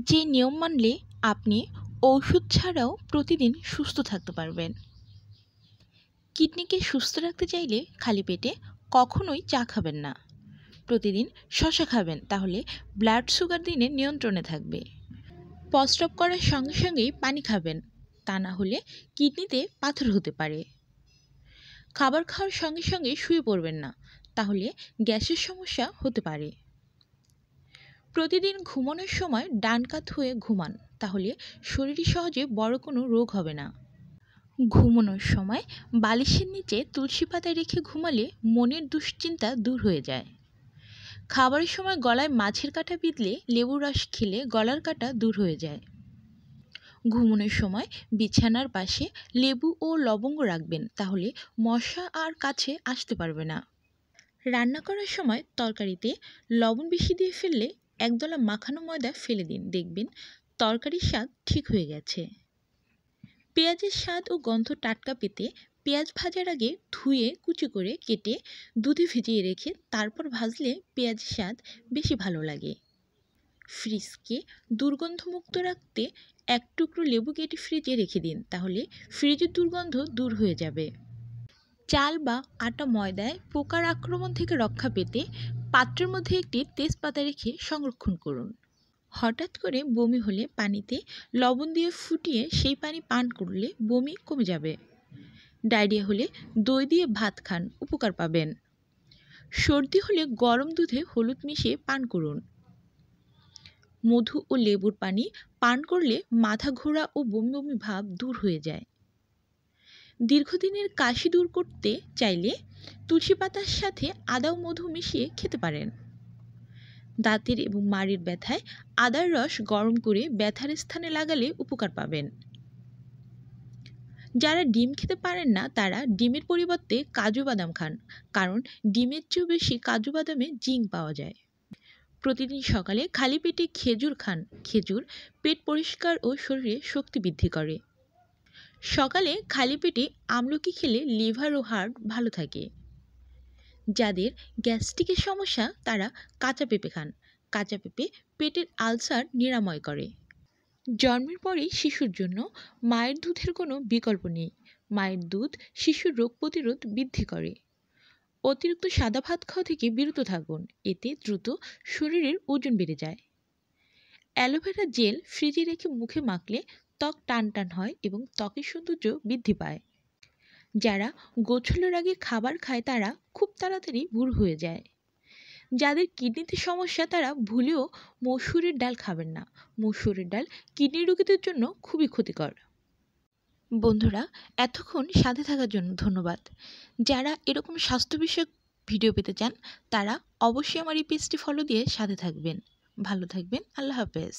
যে নিয়ম মানলে আপনি ওষুধ ছাড়াও প্রতিদিন সুস্থ থাকতে পারবেন। কিডনিকে সুস্থ রাখতে চাইলে খালি পেটে কখনোই চা খাবেন না। প্রতিদিন শসা খাবেন, তাহলে ব্লাড সুগার দিনে নিয়ন্ত্রণে থাকবে। প্রস্রাব করার সঙ্গে সঙ্গেই পানি খাবেন, তা না হলে কিডনিতে পাথর হতে পারে। খাবার খাওয়ার সঙ্গে সঙ্গে শুয়ে পড়বেন না, তাহলে গ্যাসের সমস্যা হতে পারে। প্রতিদিন ঘুমানোর সময় ডান কাত হয়ে ঘুমান, তাহলে শরীরে সহজে বড় কোনো রোগ হবে না। ঘুমানোর সময় বালিশের নিচে তুলসী পাতা রেখে ঘুমালে মনের দুশ্চিন্তা দূর হয়ে যায়। খাবারের সময় গলায় মাছের কাঁটা বিঁধলে লেবুর রস খেলে গলার কাঁটা দূর হয়ে যায়। ঘুমানোর সময় বিছানার পাশে লেবু ও লবঙ্গ রাখবেন, তাহলে মশা আর কাছে আসতে পারবে না। রান্না করার সময় তরকারিতে লবণ বেশি দিয়ে ফেললে একদলা মাখানো ময়দা ফেলে দিন, দেখবেন তরকারির স্বাদ ঠিক হয়ে গেছে। পেঁয়াজের স্বাদ ও গন্ধ টাটকা পেতে পেঁয়াজ ভাজার আগে ধুয়ে কুচি করে কেটে দুধে ভিজিয়ে রেখে তারপর ভাজলে পেঁয়াজের স্বাদ বেশি ভালো লাগে। ফ্রিজকে দুর্গন্ধমুক্ত রাখতে এক টুকরো লেবু কেটে ফ্রিজে রেখে দিন, তাহলে ফ্রিজের দুর্গন্ধ দূর হয়ে যাবে। চাল বা আটা ময়দায় পোকার আক্রমণ থেকে রক্ষা পেতে পাত্রের মধ্যে একটি তেজপাতা রেখে সংরক্ষণ করুন। হঠাৎ করে বমি হলে পানিতে লবণ দিয়ে ফুটিয়ে সেই পানি পান করলে বমি কমে যাবে। ডায়রিয়া হলে দই দিয়ে ভাত খান, উপকার পাবেন। সর্দি হলে গরম দুধে হলুদ মিশিয়ে পান করুন। মধু ও লেবুর পানি পান করলে মাথা ঘোরা ও বমি বমি ভাব দূর হয়ে যায়। দীর্ঘদিনের কাশি দূর করতে চাইলে তুলসী পাতার সাথে আদা ও মধু মিশিয়ে খেতে পারেন। দাঁতের এবং মাড়ির ব্যথায় আদার রস গরম করে ব্যথার স্থানে লাগালে উপকার পাবেন। যারা ডিম খেতে পারেন না তারা ডিমের পরিবর্তে কাজু বাদাম খান, কারণ ডিমের চেয়েও বেশি কাজু বাদামে জিঙ্ক পাওয়া যায়। প্রতিদিন সকালে খালি পেটে খেজুর খান, খেজুর পেট পরিষ্কার ও শরীরে শক্তি বৃদ্ধি করে। সকালে খালি পেটে আমলকি খেলে লিভার ও হার্ট ভালো থাকে। যাদের গ্যাস্ট্রিকের সমস্যা তারা কাঁচা পেঁপে খান, কাঁচা পেঁপে পেটের আলসার নিরাময় করে। জন্মের পরেই শিশুর জন্য মায়ের দুধের কোনো বিকল্প নেই। মায়ের দুধ শিশুর রোগ প্রতিরোধ বৃদ্ধি করে। অতিরিক্ত সাদা ভাত খাওয়া থেকে বিরত থাকুন, এতে দ্রুত শরীরের ওজন বেড়ে যায়। অ্যালোভেরা জেল ফ্রিজে রেখে মুখে মাখলে ত্বক টান টান হয় এবং ত্বকের সৌন্দর্য বৃদ্ধি পায়। যারা গোসলের আগে খাবার খায় তারা খুব তাড়াতাড়ি বুড়ো হয়ে যায়। যাদের কিডনিতে সমস্যা তারা ভুলেও মসুরের ডাল খাবেন না। মসুরের ডাল কিডনি রোগীদের জন্য খুবই ক্ষতিকর। বন্ধুরা, এতক্ষণ সাথে থাকার জন্য ধন্যবাদ। যারা এরকম স্বাস্থ্য বিষয়ক ভিডিও পেতে চান তারা অবশ্যই আমার এই পেজটি ফলো দিয়ে সাথে থাকবেন। ভালো থাকবেন। আল্লাহ হাফেজ।